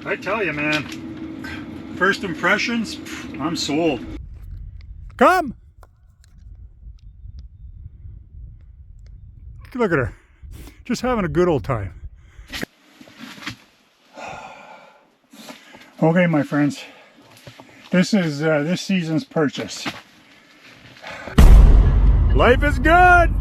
I tell you, man, first impressions, I'm sold. Come! Look at her. Just having a good old time. Okay, my friends. This is this season's purchase. Life is good!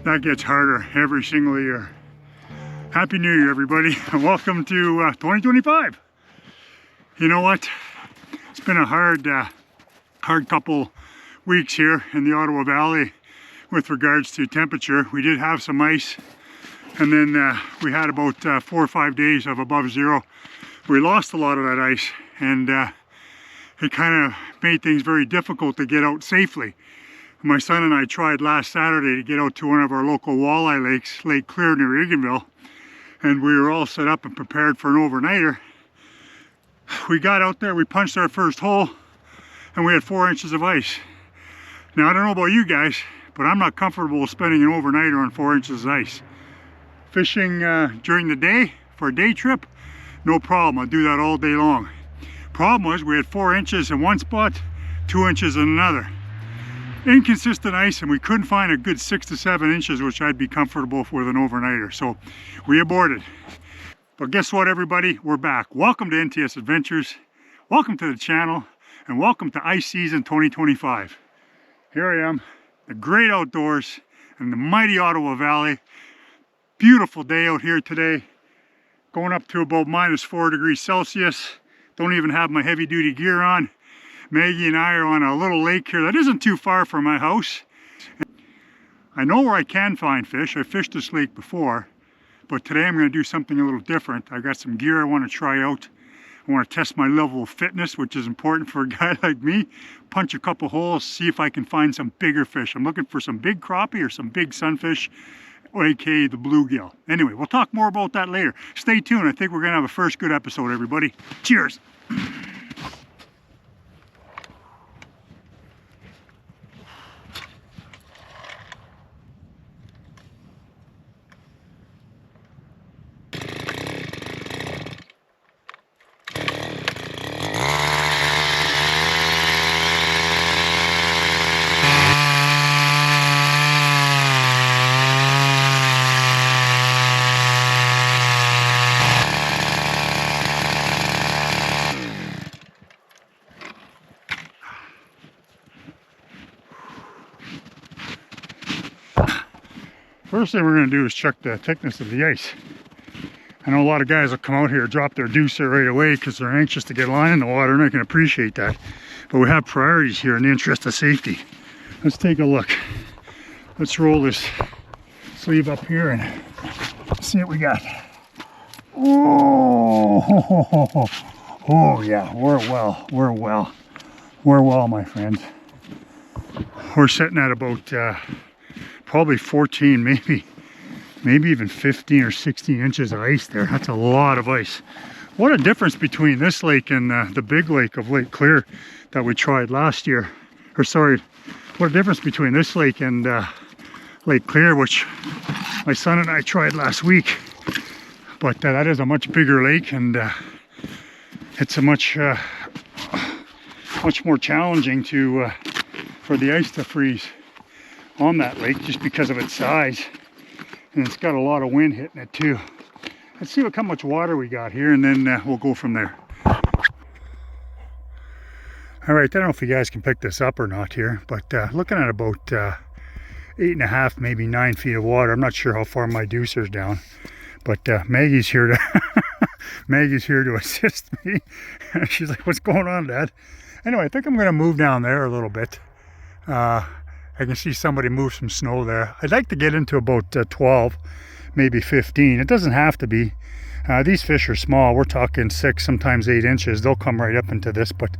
That gets harder every single year. Happy New Year, everybody, and welcome to 2025. You know what? It's been a hard couple weeks here in the Ottawa Valley with regards to temperature. We did have some ice, and then we had about 4 or 5 days of above zero. We lost a lot of that ice, and it kind of made things very difficult to get out safely. My son and I tried last Saturday to get out to one of our local walleye lakes, Lake Clear near Eganville, and we were all set up and prepared for an overnighter. We got out there, we punched our first hole, and we had 4 inches of ice. Now, I don't know about you guys, but I'm not comfortable spending an overnighter on 4 inches of ice. Fishing during the day for a day trip, no problem. I'll do that all day long. Problem was we had 4 inches in one spot, 2 inches in another. Inconsistent ice, and we couldn't find a good 6 to 7 inches, which I'd be comfortable with an overnighter. So we aborted. But guess what, everybody? We're back. Welcome to NTS Adventures. Welcome to the channel, and welcome to ice season 2025. Here I am, the great outdoors in the mighty Ottawa Valley. Beautiful day out here today, going up to about -4 degrees Celsius. Don't even have my heavy duty gear on. Maggie and I are on a little lake here that isn't too far from my house. I know where I can find fish. I fished this lake before, but today I'm going to do something a little different. I got some gear I want to try out. I want to test my level of fitness, which is important for a guy like me. Punch a couple holes, see if I can find some bigger fish. I'm looking for some big crappie or some big sunfish, aka the bluegill. Anyway, we'll talk more about that later. Stay tuned. I think we're going to have a first good episode, everybody. Cheers. First thing we're going to do is check the thickness of the ice. I know a lot of guys will come out here, drop their deucer right away because they're anxious to get a line in the water, and I can appreciate that. But we have priorities here in the interest of safety. Let's take a look. Let's roll this sleeve up here and see what we got. Oh yeah, we're well, my friends. We're sitting at about probably 14, maybe even 15 or 16 inches of ice there. That's a lot of ice. What a difference between this lake and the big lake of Lake Clear that we tried last year. Or sorry, what a difference between this lake and Lake Clear, which my son and I tried last week. But that is a much bigger lake, and it's a much more challenging for the ice to freeze on that lake just because of its size, and it's got a lot of wind hitting it too. Let's see how much water we got here, and then we'll go from there. All right, I don't know if you guys can pick this up or not here, but looking at about 8.5, maybe 9 feet of water. I'm not sure how far my deucer's down, but Maggie's here to Maggie's here to assist me. She's like, "What's going on, Dad?" Anyway, I think I'm going to move down there a little bit. I can see somebody move some snow there. I'd like to get into about 12, maybe 15. It doesn't have to be. These fish are small. We're talking 6, sometimes 8 inches. They'll come right up into this, but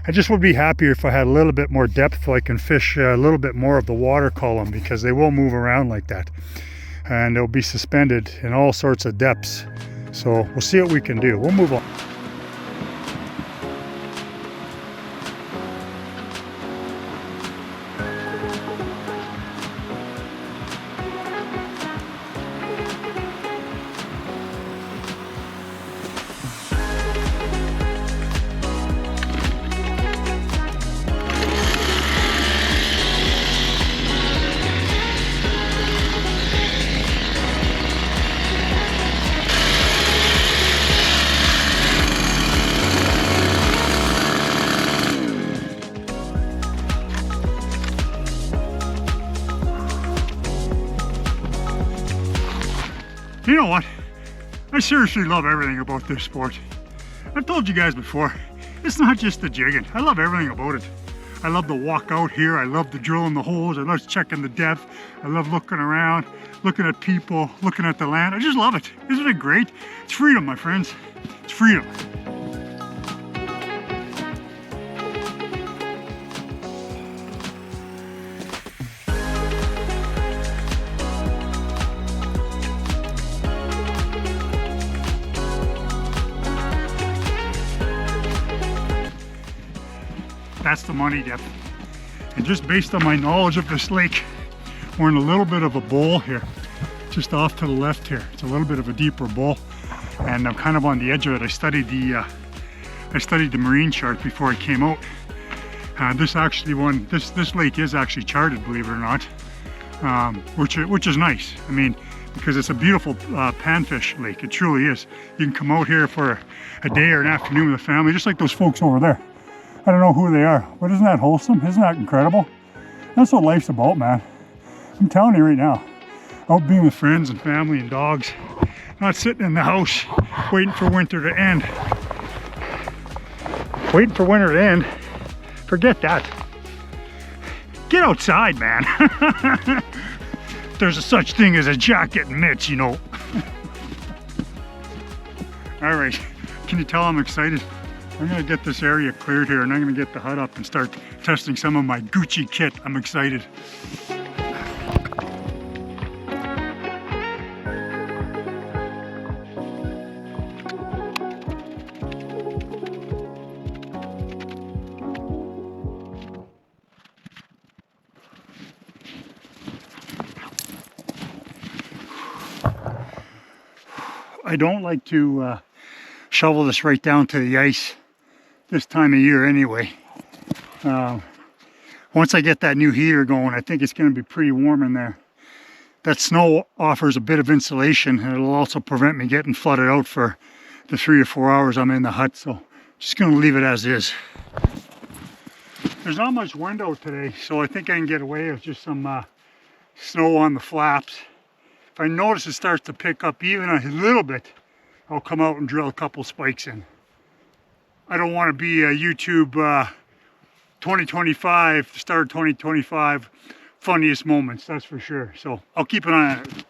I just would be happier if I had a little bit more depth so I can fish a little bit more of the water column, because they will move around like that. And they'll be suspended in all sorts of depths. So we'll see what we can do. We'll move on. You know what? I seriously love everything about this sport. I've told you guys before, it's not just the jigging. I love everything about it. I love the walk out here. I love the drilling the holes. I love checking the depth. I love looking around, looking at people, looking at the land. I just love it. Isn't it great? It's freedom, my friends. It's freedom. That's the money dip. And just based on my knowledge of this lake, we're in a little bit of a bowl here, just off to the left here. It's a little bit of a deeper bowl, and I'm kind of on the edge of it. I studied the marine chart before I came out. This lake is actually charted, believe it or not, which is nice. I mean, because it's a beautiful panfish lake. It truly is. You can come out here for a day or an afternoon with a family, just like those folks over there. I don't know who they are, but isn't that wholesome? Isn't that incredible? That's what life's about, man. I'm telling you right now, out being with friends and family and dogs, not sitting in the house waiting for winter to end. Waiting for winter to end? Forget that. Get outside, man. There's a such thing as a jacket and mitts, you know. All right, can you tell I'm excited? I'm gonna get this area cleared here and I'm gonna get the hut up and start testing some of my Gucci kit. I'm excited. I don't like to shovel this right down to the ice this time of year anyway. Once I get that new heater going, I think it's going to be pretty warm in there. That snow offers a bit of insulation, and it'll also prevent me getting flooded out for the 3 to 4 hours I'm in the hut, so just going to leave it as is. There's not much wind out today, so I think I can get away with just some snow on the flaps. If I notice it starts to pick up even a little bit, I'll come out and drill a couple spikes in. I don't want to be a YouTube 2025, start 2025 funniest moments, that's for sure. So I'll keep an eye on it.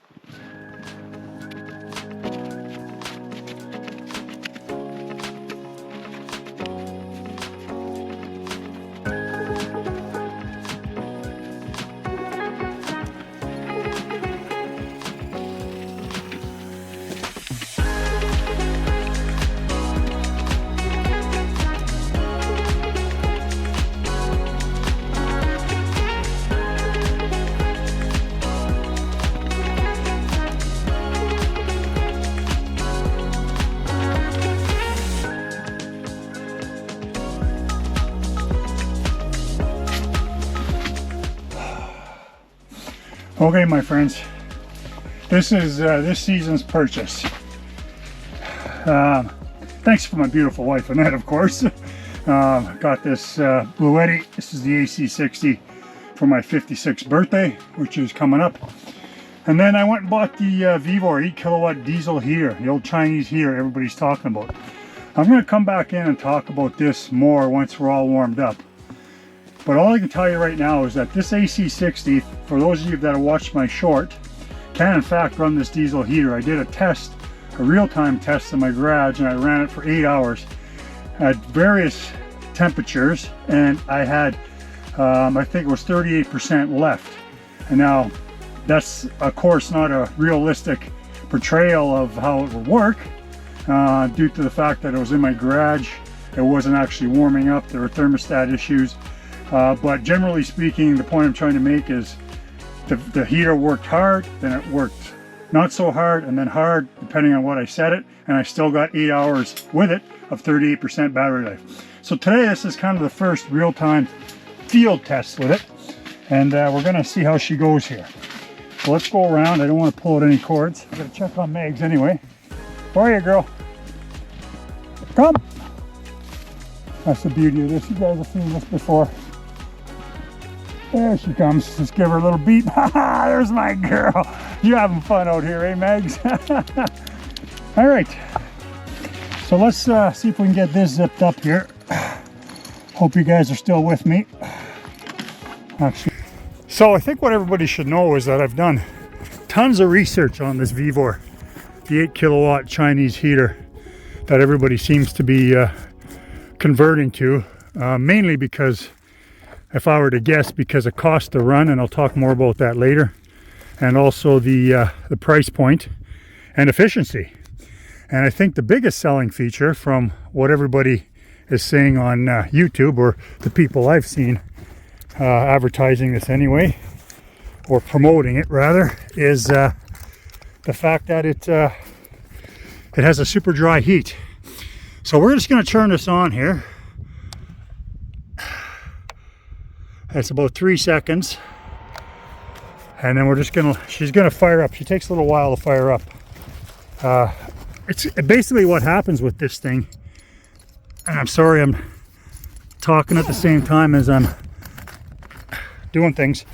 Okay, my friends, this is this season's purchase. Thanks for my beautiful wife Annette, of course. Got this Bluetti. This is the AC60 for my 56th birthday, which is coming up. And then I went and bought the Vevor 8 kilowatt diesel heater, the old Chinese heater everybody's talking about. I'm going to come back in and talk about this more once we're all warmed up. But all I can tell you right now is that this AC60, for those of you that have watched my short, can in fact run this diesel heater. I did a test, a real-time test in my garage, and I ran it for 8 hours at various temperatures, and I had, I think it was 38% left. And now, that's of course not a realistic portrayal of how it would work, due to the fact that it was in my garage. It wasn't actually warming up. There were thermostat issues. But generally speaking, the point I'm trying to make is the heater worked hard, then it worked not so hard, and then hard, depending on what I set it, and I still got 8 hours with it of 38% battery life. So today, this is kind of the first real-time field test with it, and we're going to see how she goes here. So let's go around. I don't want to pull out any cords. I'm going to check on Megs anyway. Where are you, girl? Come! That's the beauty of this. You guys have seen this before. There she comes. Let's give her a little beat. There's my girl. You having fun out here, eh, Megs? All right. So let's see if we can get this zipped up here. Hope you guys are still with me. Actually, so I think what everybody should know is that I've done tons of research on this Vevor, the 8 kilowatt Chinese heater that everybody seems to be converting to, mainly because, if I were to guess, because of cost to run, and I'll talk more about that later, and also the price point and efficiency. And I think the biggest selling feature from what everybody is saying on YouTube, or the people I've seen advertising this anyway, or promoting it rather, is the fact that it has a super dry heat. So we're just going to turn this on here. That's about 3 seconds. And then we're just she's gonna fire up. She takes a little while to fire up. It's basically what happens with this thing. And I'm sorry I'm talking at the same time as I'm doing things.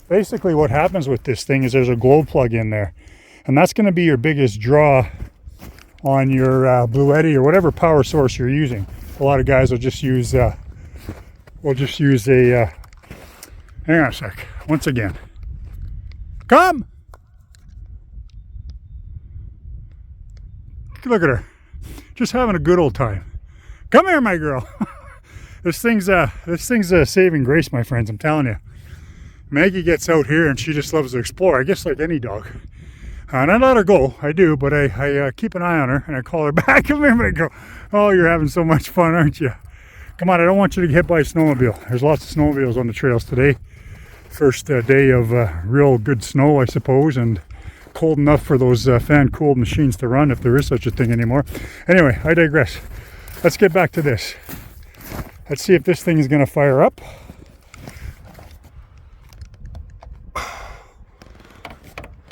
Basically what happens with this thing is there's a glow plug in there. And that's gonna be your biggest draw on your Bluetti or whatever power source you're using. A lot of guys will just use a, hang on a sec, once again. Come! Look at her. Just having a good old time. Come here, my girl. This thing's a saving grace, my friends, I'm telling you. Maggie gets out here and she just loves to explore, I guess like any dog. And I let her go, I do, but I keep an eye on her and I call her back. Come here, my girl. Oh, you're having so much fun, aren't you? Come on, I don't want you to get hit by a snowmobile. There's lots of snowmobiles on the trails today. First day of real good snow, I suppose, and cold enough for those fan-cooled machines to run, if there is such a thing anymore. Anyway, I digress. Let's get back to this. Let's see if this thing is going to fire up.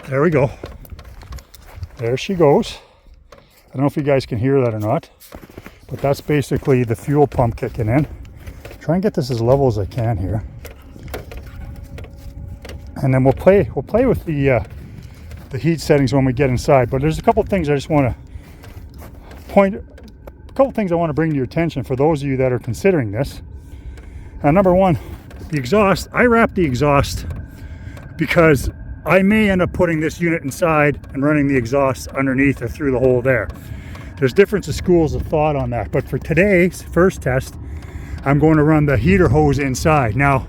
There we go. There she goes. I don't know if you guys can hear that or not, but that's basically the fuel pump kicking in. Try and get this as level as I can here. And then we'll play with the heat settings when we get inside. But there's a couple of things I just want to bring to your attention for those of you that are considering this. Number one, the exhaust. I wrap the exhaust because I may end up putting this unit inside and running the exhaust underneath or through the hole there. There's different schools of thought on that. But for today's first test, I'm going to run the heater hose inside. Now,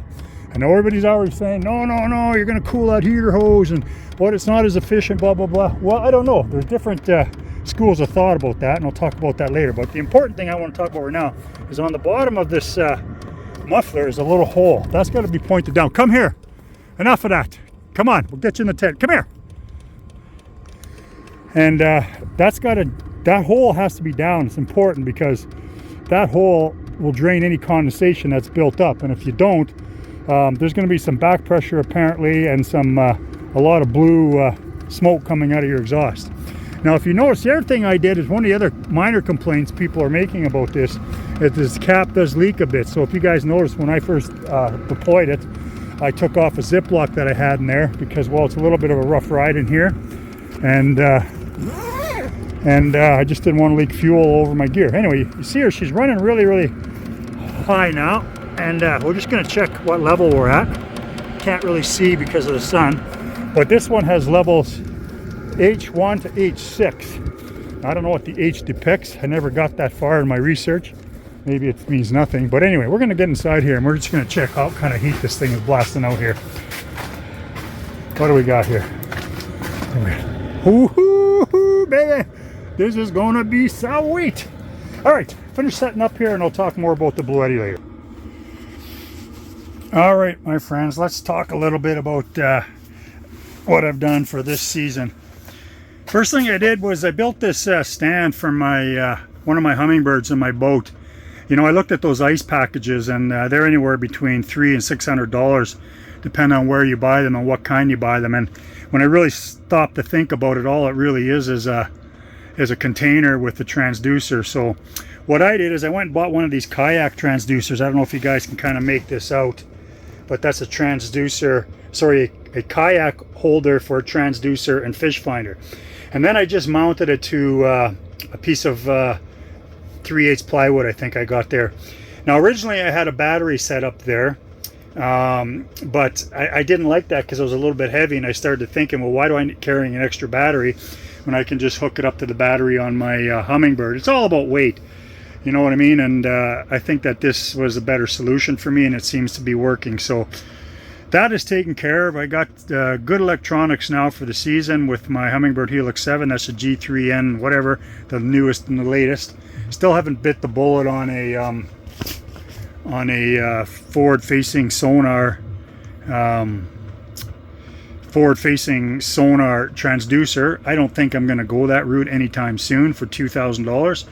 I know everybody's already saying, no, you're going to cool that heater hose and what, it's not as efficient, blah, blah, blah. Well, I don't know. There's different schools of thought about that, and I'll talk about that later. But the important thing I want to talk about right now is on the bottom of this muffler is a little hole. That's got to be pointed down. Come here. Enough of that. Come on, we'll get you in the tent. Come here. And that hole has to be down. It's important because that hole will drain any condensation that's built up. And if you don't, there's going to be some back pressure apparently, and a lot of blue smoke coming out of your exhaust. Now, if you notice, the other thing I did is one of the other minor complaints people are making about this is this cap does leak a bit. So if you guys noticed, when I first deployed it, I took off a Ziploc that I had in there because, well, it's a little bit of a rough ride in here, and I just didn't want to leak fuel over my gear. Anyway, you see her, she's running really, really high now, and we're just going to check what level we're at. Can't really see because of the sun, but this one has levels H1 to H6. I don't know what the H depicts. I never got that far in my research. Maybe it means nothing, but anyway, we're going to get inside here and we're just going to check out what kind of heat this thing is blasting out here. What do we got here? Ooh, baby, this is going to be sweet. All right, finish setting up here and I'll talk more about the Bluetti later. All right, my friends, let's talk a little bit about what I've done for this season. First thing I did was I built this stand for my one of my hummingbirds in my boat. You know, I looked at those ice packages, and they're anywhere between $300 and $600, depending on where you buy them and what kind you buy them. And when I really stopped to think about it, all it really is a container with the transducer. So what I did is I went and bought one of these kayak transducers. I don't know if you guys can kind of make this out, but that's a transducer a kayak holder for a transducer and fish finder. And then I just mounted it to a piece of 3/8 plywood I think I got there. Now originally I had a battery set up there, but I didn't like that because it was a little bit heavy, and I started thinking, well, why do I need carrying an extra battery when I can just hook it up to the battery on my Hummingbird? It's all about weight, you know what I mean? And I think that this was a better solution for me, and it seems to be working. So that is taken care of. I got good electronics now for the season with my Hummingbird Helix 7. That's a G3N, whatever, the newest and the latest. Still haven't bit the bullet on a forward-facing sonar transducer. I don't think I'm going to go that route anytime soon for $2,000.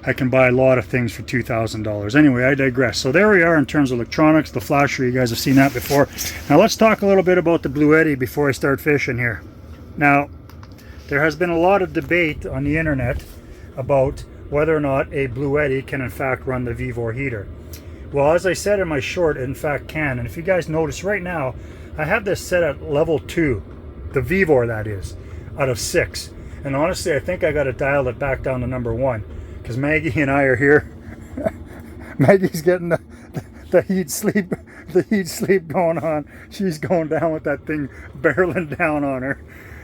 I can buy a lot of things for $2,000. Anyway, I digress. So there we are in terms of electronics. The flasher, you guys have seen that before. Now let's talk a little bit about the Bluetti before I start fishing here. Now, there has been a lot of debate on the internet about whether or not a Bluetti can in fact run the Vevor heater. Well, as I said in my short, it in fact can. And if you guys notice right now, I have this set at level 2, the Vevor that is, out of 6. And honestly, I think I got to dial it back down to number 1. Because Maggie and I are here. Maggie's getting the heat sleep going on. She's going down with that thing barreling down on her,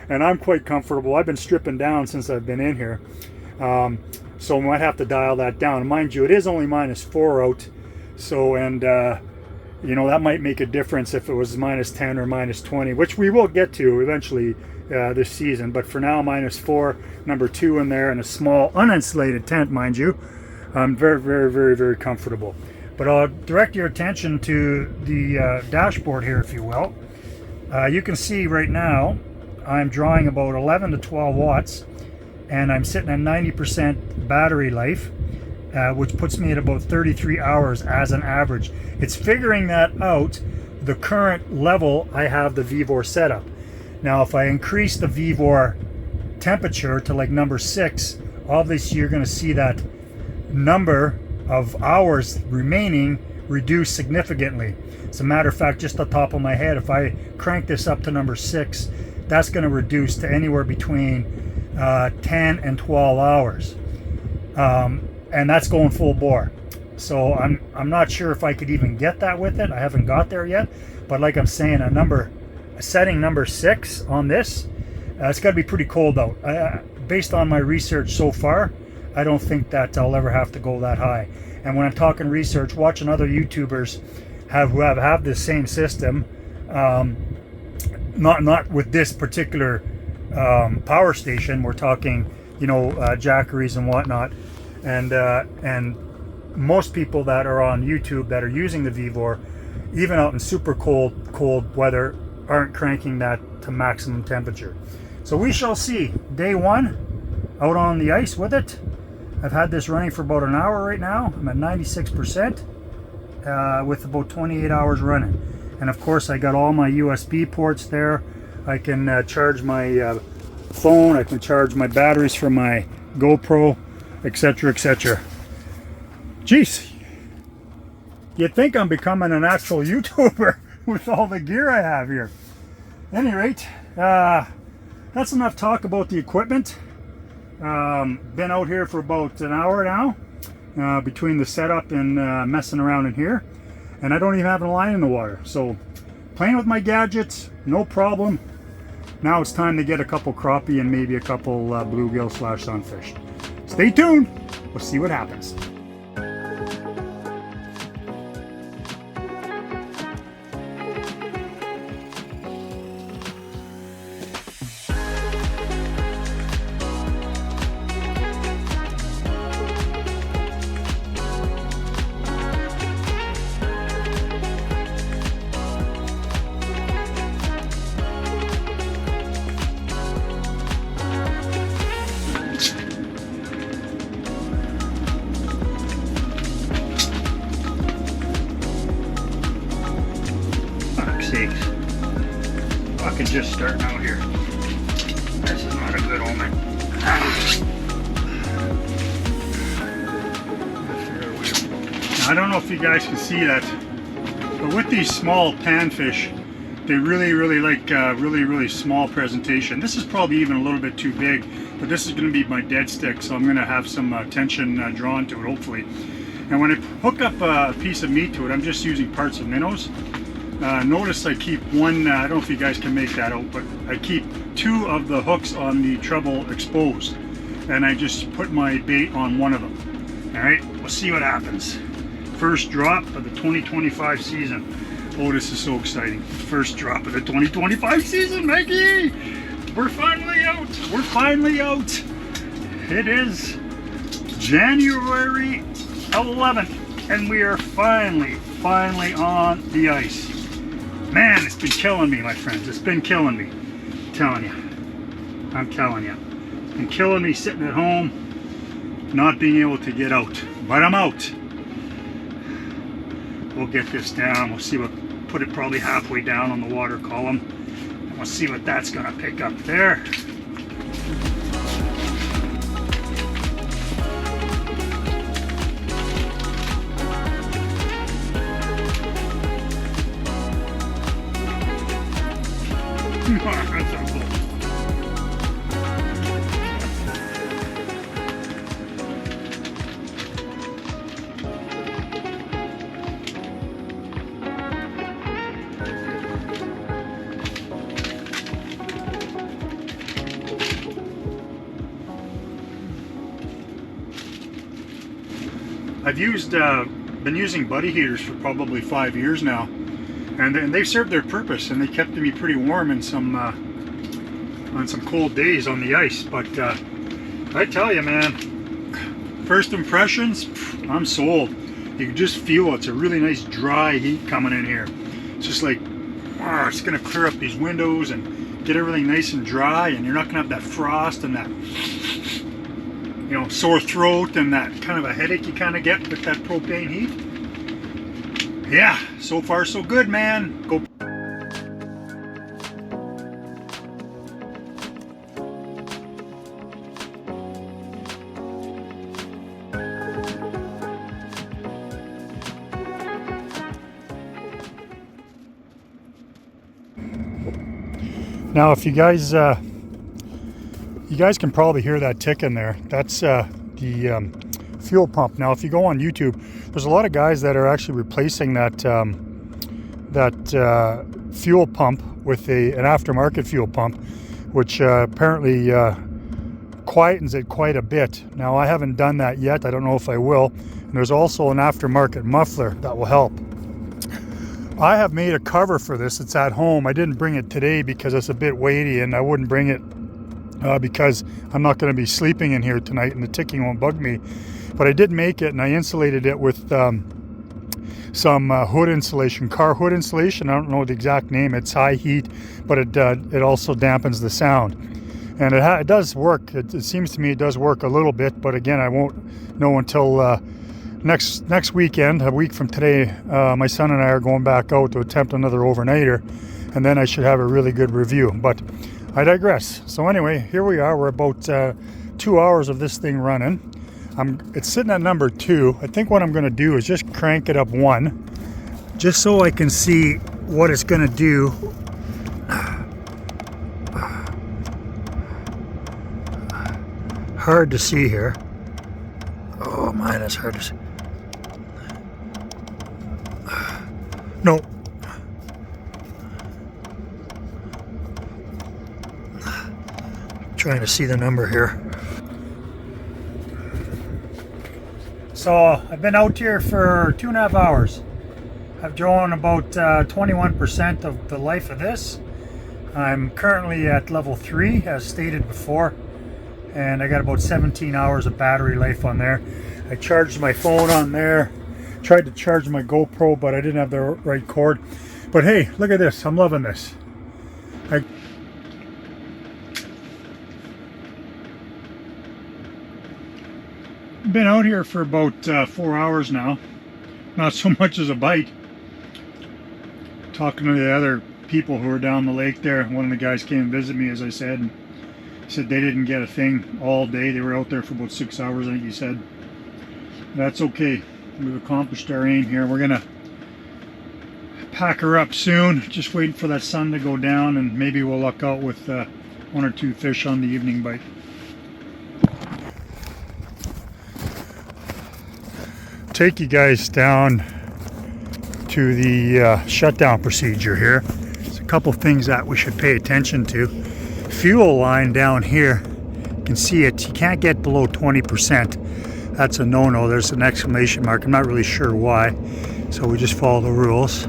and I'm quite comfortable. I've been stripping down since I've been in here, so I might have to dial that down. And mind you, it is only -4 out, so you know, that might make a difference if it was -10 or -20, which we will get to eventually this season. But for now, -4, number 2 in there, and a small uninsulated tent, mind you. I'm very, very, very, very comfortable. But I'll direct your attention to the dashboard here, if you will. You can see right now I'm drawing about 11 to 12 watts, and I'm sitting at 90% battery life, which puts me at about 33 hours as an average. It's figuring that out, the current level I have the Vevor set up. Now, if I increase the Vevor temperature to like number 6, obviously you're going to see that number of hours remaining reduce significantly. As a matter of fact, just the top of my head, if I crank this up to number 6, that's going to reduce to anywhere between 10 and 12 hours. And that's going full bore. So I'm not sure if I could even get that with it. I haven't got there yet. But like I'm saying, setting number 6 on this, it's got to be pretty cold out. Based on my research so far, I don't think that I'll ever have to go that high. And when I'm talking research, watching other YouTubers who have this same system, not with this particular power station. We're talking, you know, jackeries and whatnot, and most people that are on YouTube that are using the Vevor, even out in super cold weather, aren't cranking that to maximum temperature. So we shall see. Day 1 out on the ice with it. I've had this running for about an hour right now. I'm at 96% with about 28 hours running. And of course I got all my USB ports there. I can charge my phone, I can charge my batteries from my GoPro, etc, etc. Jeez, you'd think I'm becoming an actual YouTuber with all the gear I have here. At any rate, that's enough talk about the equipment. Been out here for about an hour now, between the setup and messing around in here, and I don't even have a line in the water. So playing with my gadgets, no problem. Now it's time to get a couple crappie and maybe a couple bluegill / sunfish. Stay tuned, we'll see what happens. I can just start out here. This is not a good omen. Now, I don't know if you guys can see that, but with these small panfish, They really like really small presentation. This is probably even a little bit too big, but this is going to be my dead stick, so I'm going to have some tension drawn to it, hopefully. And when I hook up a piece of meat to it, I'm just using parts of minnows. Notice I keep one, I don't know if you guys can make that out, but I keep 2 of the hooks on the treble exposed, and I just put my bait on one of them. All right, we'll see what happens. First drop of the 2025 season. Oh, this is so exciting. First drop of the 2025 season, Maggie! We're finally out. We're finally out. It is January 11th, and we are finally on the ice. Man, it's been killing me, my friends. It's been killing me. I'm telling you. It's been killing me sitting at home, not being able to get out. But I'm out. We'll get this down. We'll see what, put it probably halfway down on the water column. And we'll see what that's gonna pick up there. That's awful. I've been using buddy heaters for probably 5 years now, and they've served their purpose, and they kept me pretty warm in some on some cold days on the ice. But I tell you, man, first impressions, I'm sold. You can just feel it's a really nice dry heat coming in here. It's just like, it's gonna clear up these windows and get everything nice and dry, and you're not gonna have that frost and that, you know, sore throat and that kind of a headache you kind of get with that propane heat. Yeah, so far so good, man. Go. Now, if you guys can probably hear that tick in there. That's the fuel pump. Now, if you go on YouTube, there's a lot of guys that are actually replacing that fuel pump with an aftermarket fuel pump, which apparently quietens it quite a bit. Now, I haven't done that yet. I don't know if I will. And there's also an aftermarket muffler that will help. I have made a cover for this. It's at home. I didn't bring it today because it's a bit weighty, and I wouldn't bring it because I'm not going to be sleeping in here tonight and the ticking won't bug me. But I did make it, and I insulated it with some hood insulation, car hood insulation. I don't know the exact name. It's high heat, but it also dampens the sound. And it does work. It seems to me it does work a little bit, but again, I won't know until next weekend, a week from today. My son and I are going back out to attempt another overnighter, and then I should have a really good review. But I digress. So anyway, here we are. We're about 2 hours of this thing running. It's sitting at number 2. I think what I'm going to do is just crank it up 1, just so I can see what it's going to do. Hard to see here. Oh, mine is hard to see. No. Trying to see the number here. So I've been out here for 2.5 hours. I've drawn about 21% of the life of this. I'm currently at level 3, as stated before, and I got about 17 hours of battery life on there. I charged my phone on there, tried to charge my GoPro, but I didn't have the right cord. But hey, look at this. I'm loving this. Been out here for about 4 hours now. Not so much as a bite. Talking to the other people who are down the lake there. One of the guys came and visit me, as I said, and said they didn't get a thing all day. They were out there for about 6 hours, I think he said. That's okay. We've accomplished our aim here. We're gonna pack her up soon. Just waiting for that sun to go down, and maybe we'll luck out with 1 or 2 fish on the evening bite. Take you guys down to the shutdown procedure here. There's a couple things that we should pay attention to. Fuel line down here, you can see it, you can't get below 20%. That's a no-no. There's an exclamation mark. I'm not really sure why, so we just follow the rules.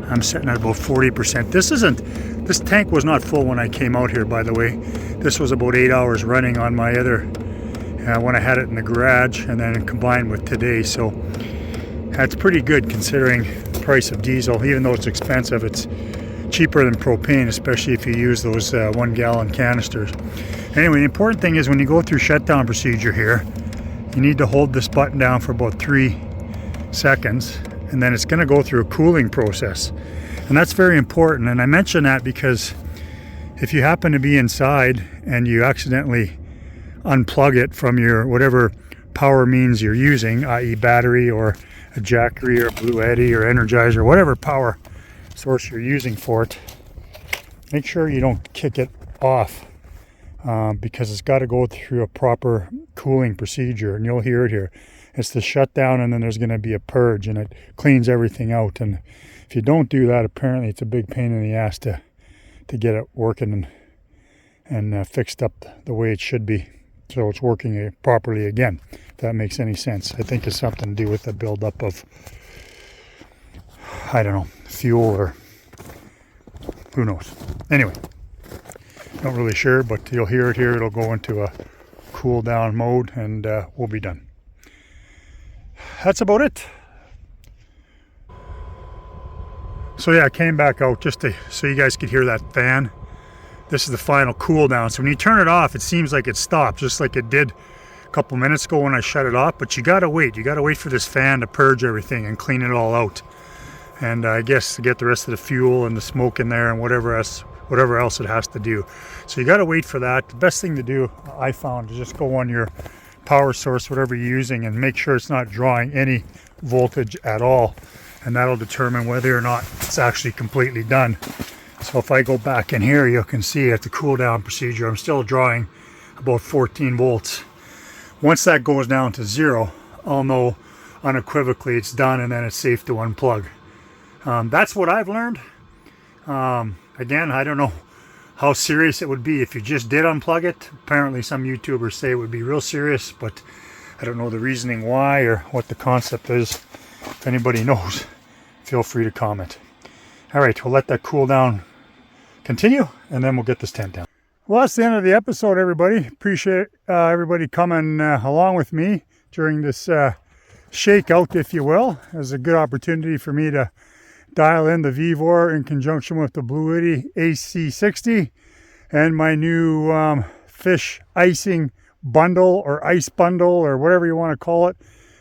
I'm sitting at about 40%. This tank was not full when I came out here, by the way. This was about 8 hours running on my other when I had it in the garage, and then combined with today, so that's pretty good considering the price of diesel. Even though it's expensive, it's cheaper than propane, especially if you use those 1 gallon canisters. Anyway, the important thing is when you go through shutdown procedure here, you need to hold this button down for about 3 seconds, and then it's going to go through a cooling process, and that's very important. And I mention that because if you happen to be inside and you accidentally unplug it from your whatever power means you're using, i.e. battery or a Jackery or Bluetti or Energizer, whatever power source you're using for it, make sure you don't kick it off because it's got to go through a proper cooling procedure, and you'll hear it here. It's the shutdown, and then there's going to be a purge, and it cleans everything out. And if you don't do that, apparently it's a big pain in the ass to get it working and fixed up the way it should be, so it's working properly again, if that makes any sense. I think it's something to do with the buildup of, I don't know, fuel or who knows. Anyway, not really sure, but you'll hear it here. It'll go into a cool down mode, and we'll be done. That's about it. So yeah, I came back out just so you guys could hear that fan. This is the final cool down. So when you turn it off, it seems like it stopped, just like it did a couple minutes ago when I shut it off. But you gotta wait. You gotta wait for this fan to purge everything and clean it all out. And I guess to get the rest of the fuel and the smoke in there and whatever else it has to do. So you gotta wait for that. The best thing to do, I found, is just go on your power source, whatever you're using, and make sure it's not drawing any voltage at all. And that'll determine whether or not it's actually completely done. So if I go back in here, you can see at the cool down procedure, I'm still drawing about 14 volts. Once that goes down to 0, I'll know unequivocally it's done, and then it's safe to unplug. That's what I've learned. Again, I don't know how serious it would be if you just did unplug it. Apparently some YouTubers say it would be real serious, but I don't know the reasoning why or what the concept is. If anybody knows, feel free to comment. All right, we'll let that cool down continue, and then we'll get this tent down. Well, that's the end of the episode, everybody. Appreciate everybody coming along with me during this shakeout, if you will. It was a good opportunity for me to dial in the Vevor in conjunction with the Bluetti AC60 and my new fish icing bundle or ice bundle or whatever you want to call it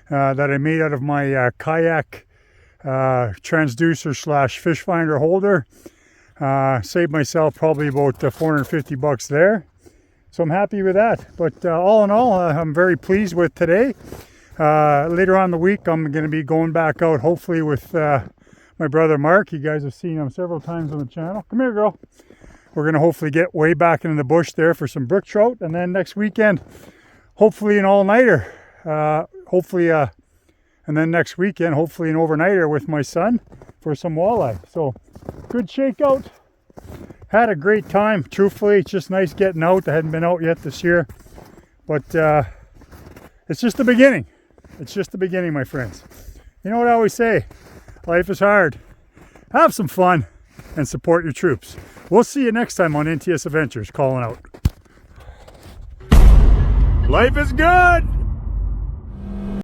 that I made out of my kayak transducer slash fish finder holder. Saved myself probably about 450 bucks there, so I'm happy with that. But all in all, I'm very pleased with today. Later on in the week, I'm going to be going back out, hopefully with my brother Mark. You guys have seen him several times on the channel. Come here, girl. We're going to hopefully get way back into the bush there for some brook trout, and then next weekend, hopefully an all-nighter. And then next weekend, hopefully an overnighter with my son for some walleye. So, good shakeout. Had a great time. Truthfully, it's just nice getting out. I hadn't been out yet this year. But it's just the beginning. It's just the beginning, my friends. You know what I always say? Life is hard. Have some fun and support your troops. We'll see you next time on NTS Adventures. Calling out. Life is good.